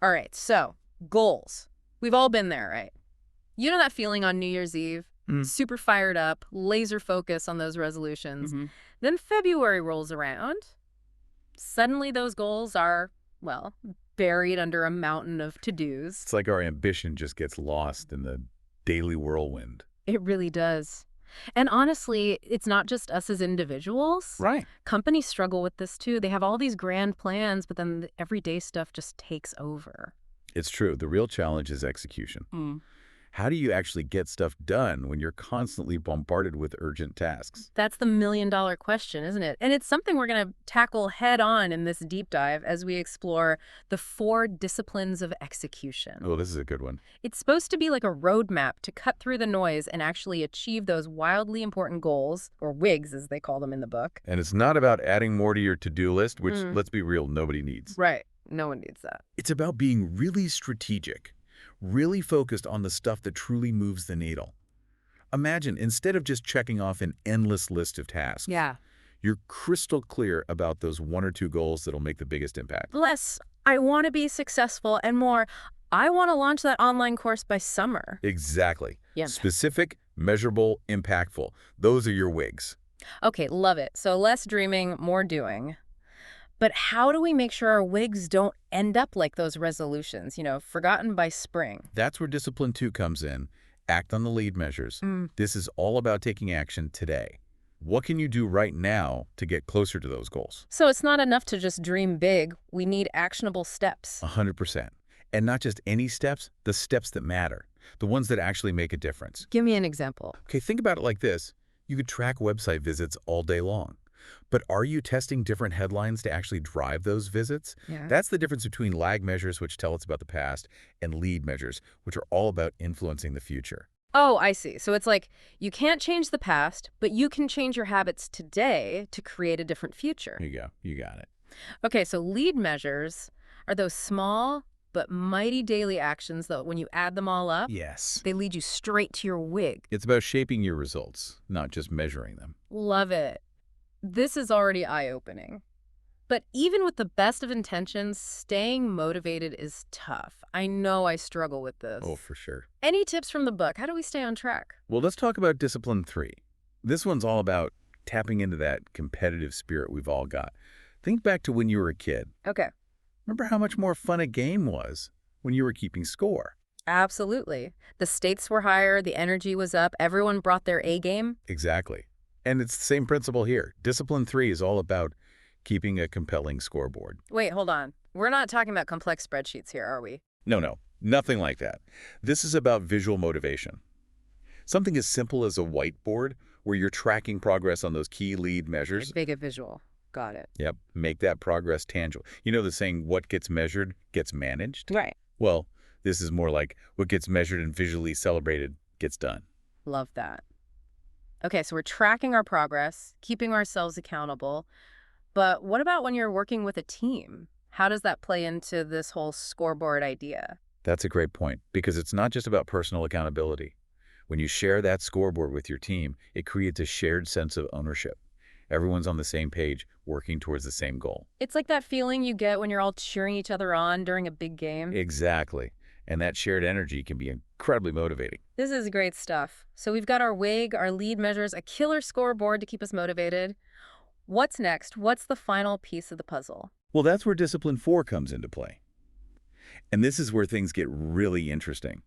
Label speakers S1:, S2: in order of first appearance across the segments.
S1: All right, so goals. We've all been there, right? You know that feeling on New Year's Eve? Super fired up, laser focus on those resolutions. Then February rolls around. Suddenly those goals are, well, buried under a mountain of to-dos.
S2: It's like our ambition just gets lost in the daily whirlwind.
S1: It really does. And honestly, it's not just us as individuals.
S2: Right.
S1: Companies struggle with this too. They have all these grand plans, but then the everyday stuff just takes over.
S2: It's true. The real challenge is execution. How do you actually get stuff done when you're constantly bombarded with urgent tasks?
S1: That's the million-dollar question, isn't it? And it's something we're going to tackle head on in this deep dive as we explore the 4 disciplines of execution.
S2: Oh, this is a good one.
S1: It's supposed to be like a roadmap to cut through the noise and actually achieve those wildly important goals, or WIGs as they call them in the book.
S2: And it's not about adding more to your to-do list, which, let's be real, nobody needs.
S1: Right. No one needs that.
S2: It's about being really strategic, really focused on the stuff that truly moves the needle. Imagine, instead of just checking off an endless list of tasks, you're crystal clear about those 1 or 2 goals that'll make the biggest impact.
S1: Less, I want to be successful, and more, I want to launch that online course by summer.
S2: Exactly.
S1: Yeah.
S2: Specific, measurable, impactful. Those are your WIGs.
S1: Okay, love it. So less dreaming, more doing. But how do we make sure our WIGs don't end up like those resolutions, forgotten by spring?
S2: That's where Discipline 2 comes in. Act on the lead measures. This is all about taking action today. What can you do right now to get closer to those goals?
S1: So it's not enough to just dream big. We need actionable steps.
S2: 100%. And not just any steps, the steps that matter. The ones that actually make a difference.
S1: Give me an example.
S2: Okay, think about it like this. You could track website visits all day long. But are you testing different headlines to actually drive those visits?
S1: Yeah.
S2: That's the difference between lag measures, which tell us about the past, and lead measures, which are all about influencing the future.
S1: Oh, I see. So it's like you can't change the past, but you can change your habits today to create a different future.
S2: Here you go. You got it.
S1: Okay, so lead measures are those small but mighty daily actions that when you add them all up,
S2: Yes.
S1: they lead you straight to your WIG.
S2: It's about shaping your results, not just measuring them.
S1: Love it. This is already eye-opening. But even with the best of intentions, staying motivated is tough. I know I struggle with this.
S2: Oh, for sure.
S1: Any tips from the book? How do we stay on track?
S2: Well, let's talk about Discipline 3. This one's all about tapping into that competitive spirit we've all got. Think back to when you were a kid.
S1: Okay.
S2: Remember how much more fun a game was when you were keeping score?
S1: Absolutely. The stakes were higher, the energy was up, everyone brought their A game.
S2: Exactly. And it's the same principle here. Discipline 3 is all about keeping a compelling scoreboard.
S1: Wait, hold on. We're not talking about complex spreadsheets here, are we?
S2: No, nothing like that. This is about visual motivation. Something as simple as a whiteboard where you're tracking progress on those key lead measures.
S1: Make it visual. Got it.
S2: Yep, make that progress tangible. You know the saying, what gets measured gets managed?
S1: Right.
S2: Well, this is more like what gets measured and visually celebrated gets done.
S1: Love that. Okay, so we're tracking our progress, keeping ourselves accountable. But what about when you're working with a team? How does that play into this whole scoreboard idea?
S2: That's a great point, because it's not just about personal accountability. When you share that scoreboard with your team, it creates a shared sense of ownership. Everyone's on the same page, working towards the same goal.
S1: It's like that feeling you get when you're all cheering each other on during a big game.
S2: Exactly. And that shared energy can be incredibly motivating.
S1: This is great stuff. So we've got our WIG, our lead measures, a killer scoreboard to keep us motivated. What's next? What's the final piece of the puzzle?
S2: Well, that's where Discipline 4 comes into play. And this is where things get really interesting,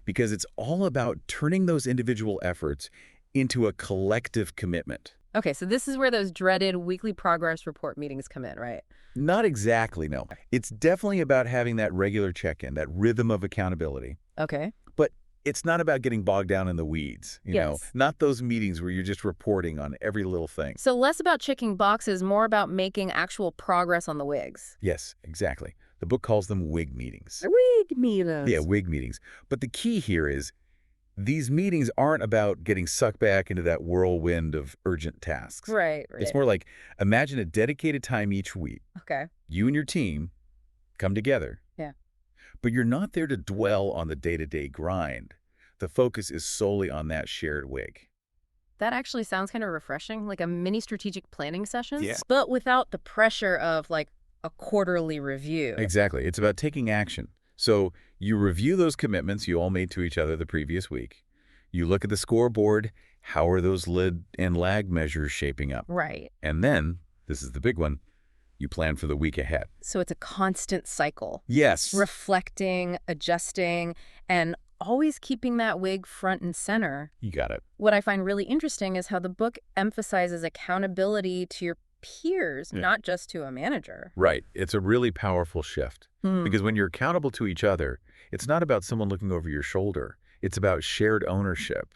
S2: because it's all about turning those individual efforts into a collective commitment.
S1: Okay, so this is where those dreaded weekly progress report meetings come in, right?
S2: Not exactly, no. It's definitely about having that regular check-in, that rhythm of accountability.
S1: Okay.
S2: But it's not about getting bogged down in the weeds, you know? Not those meetings where you're just reporting on every little thing.
S1: So less about checking boxes, more about making actual progress on the WIGs.
S2: Yes, exactly. The book calls them WIG meetings.
S1: WIG meetings.
S2: Yeah, WIG meetings. But the key here is these meetings aren't about getting sucked back into that whirlwind of urgent tasks.
S1: Right.
S2: It's more like, imagine a dedicated time each week.
S1: Okay.
S2: You and your team come together.
S1: Yeah.
S2: But you're not there to dwell on the day-to-day grind. The focus is solely on that shared WIG.
S1: That actually sounds kind of refreshing, like a mini strategic planning session.
S2: Yeah.
S1: But without the pressure of, like, a quarterly review.
S2: Exactly. It's about taking action. So you review those commitments you all made to each other the previous week. You look at the scoreboard. How are those lead and lag measures shaping up?
S1: Right.
S2: And then, this is the big one, you plan for the week ahead.
S1: So it's a constant cycle.
S2: Yes.
S1: Reflecting, adjusting, and always keeping that wig front and center.
S2: You got it.
S1: What I find really interesting is how the book emphasizes accountability to your peers, not just to a manager.
S2: Right. It's a really powerful shift. Because when you're accountable to each other, it's not about someone looking over your shoulder. It's about shared ownership.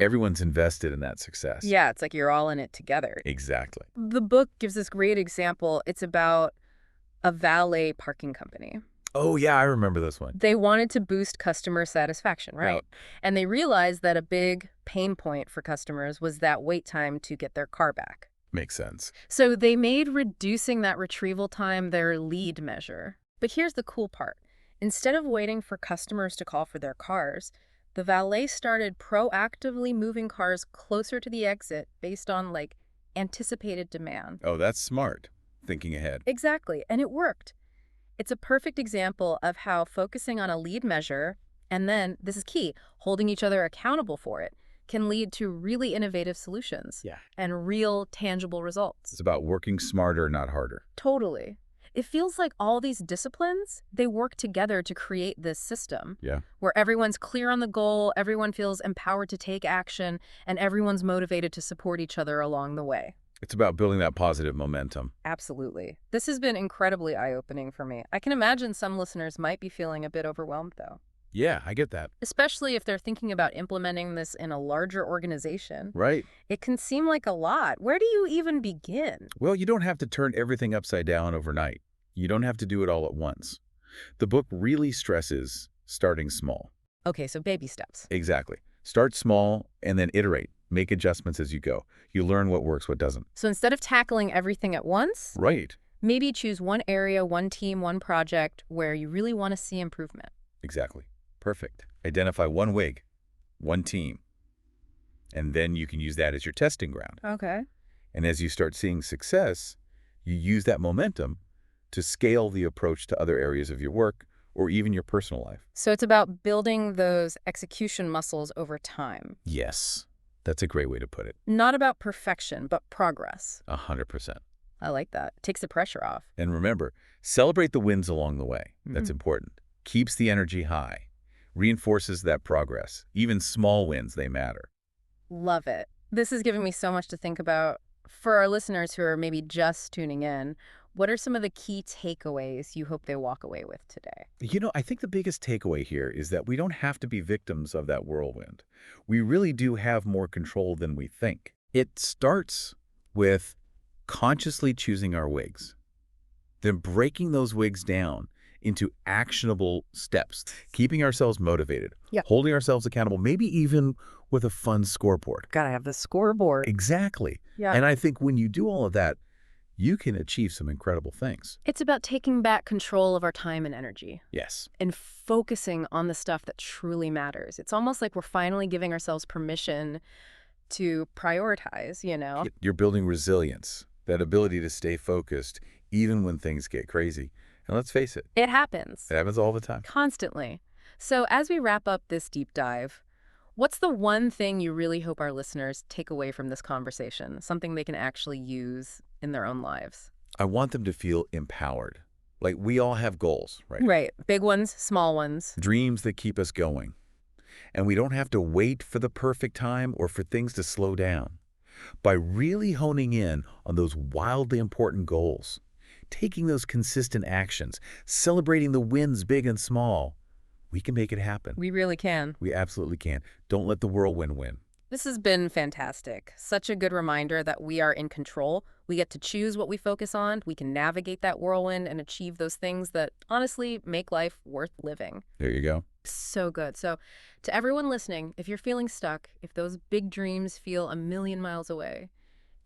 S2: Everyone's invested in that success.
S1: Yeah, it's like you're all in it together.
S2: Exactly.
S1: The book gives this great example. It's about a valet parking company.
S2: Oh, yeah, I remember this one.
S1: They wanted to boost customer satisfaction, right?
S2: Yep.
S1: And they realized that a big pain point for customers was that wait time to get their car back.
S2: Makes sense.
S1: So they made reducing that retrieval time their lead measure. But here's the cool part. Instead of waiting for customers to call for their cars, the valet started proactively moving cars closer to the exit based on, anticipated demand.
S2: Oh, that's smart. Thinking ahead.
S1: Exactly. And it worked. It's a perfect example of how focusing on a lead measure, and then, this is key, holding each other accountable for it, can lead to really innovative solutions.
S2: Yeah.
S1: And real, tangible results.
S2: It's about working smarter, not harder.
S1: Totally. It feels like all these disciplines, they work together to create this system.
S2: Yeah.
S1: Where everyone's clear on the goal, everyone feels empowered to take action, and everyone's motivated to support each other along the way.
S2: It's about building that positive momentum.
S1: Absolutely. This has been incredibly eye-opening for me. I can imagine some listeners might be feeling a bit overwhelmed, though.
S2: Yeah, I get that.
S1: Especially if they're thinking about implementing this in a larger organization.
S2: Right.
S1: It can seem like a lot. Where do you even begin?
S2: Well, you don't have to turn everything upside down overnight. You don't have to do it all at once. The book really stresses starting small.
S1: Okay, so baby steps.
S2: Exactly. Start small and then iterate. Make adjustments as you go. You learn what works, what doesn't.
S1: So instead of tackling everything at once,
S2: Right.
S1: maybe choose one area, one team, one project where you really want to see improvement.
S2: Exactly. Perfect. Identify one wig, one team, and then you can use that as your testing ground.
S1: Okay.
S2: And as you start seeing success, you use that momentum to scale the approach to other areas of your work or even your personal life.
S1: So it's about building those execution muscles over time.
S2: Yes. That's a great way to put it.
S1: Not about perfection, but progress.
S2: 100%.
S1: I like that. It takes the pressure off.
S2: And remember, celebrate the wins along the way. That's important. Keeps the energy high. Reinforces that progress. Even small wins, they matter.
S1: Love it. This is giving me so much to think about. For our listeners who are maybe just tuning in, what are some of the key takeaways you hope they walk away with today?
S2: I think the biggest takeaway here is that we don't have to be victims of that whirlwind. We really do have more control than we think. It starts with consciously choosing our wigs, then breaking those wigs down into actionable steps, keeping ourselves motivated, holding ourselves accountable, maybe even with a fun scoreboard.
S1: Gotta have the scoreboard.
S2: Exactly.
S1: Yeah.
S2: And I think when you do all of that, you can achieve some incredible things.
S1: It's about taking back control of our time and energy.
S2: Yes.
S1: And focusing on the stuff that truly matters. It's almost like we're finally giving ourselves permission to prioritize,
S2: You're building resilience, that ability to stay focused even when things get crazy. And let's face it.
S1: It happens.
S2: It happens all the time.
S1: Constantly. So as we wrap up this deep dive, what's the one thing you really hope our listeners take away from this conversation? Something they can actually use in their own lives?
S2: I want them to feel empowered. Like we all have goals, right?
S1: Right. Big ones, small ones.
S2: Dreams that keep us going. And we don't have to wait for the perfect time or for things to slow down. By really honing in on those wildly important goals, taking those consistent actions, celebrating the wins big and small, we can make it happen.
S1: We really can.
S2: We absolutely can. Don't let the whirlwind win.
S1: This has been fantastic. Such a good reminder that we are in control. We get to choose what we focus on. We can navigate that whirlwind and achieve those things that honestly make life worth living.
S2: There you go.
S1: So good. So to everyone listening, if you're feeling stuck, if those big dreams feel a million miles away,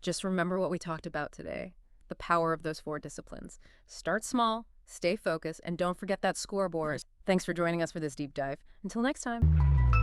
S1: just remember what we talked about today. The power of those 4 disciplines. Start small, stay focused, and don't forget that scoreboard. Thanks for joining us for this deep dive. Until next time.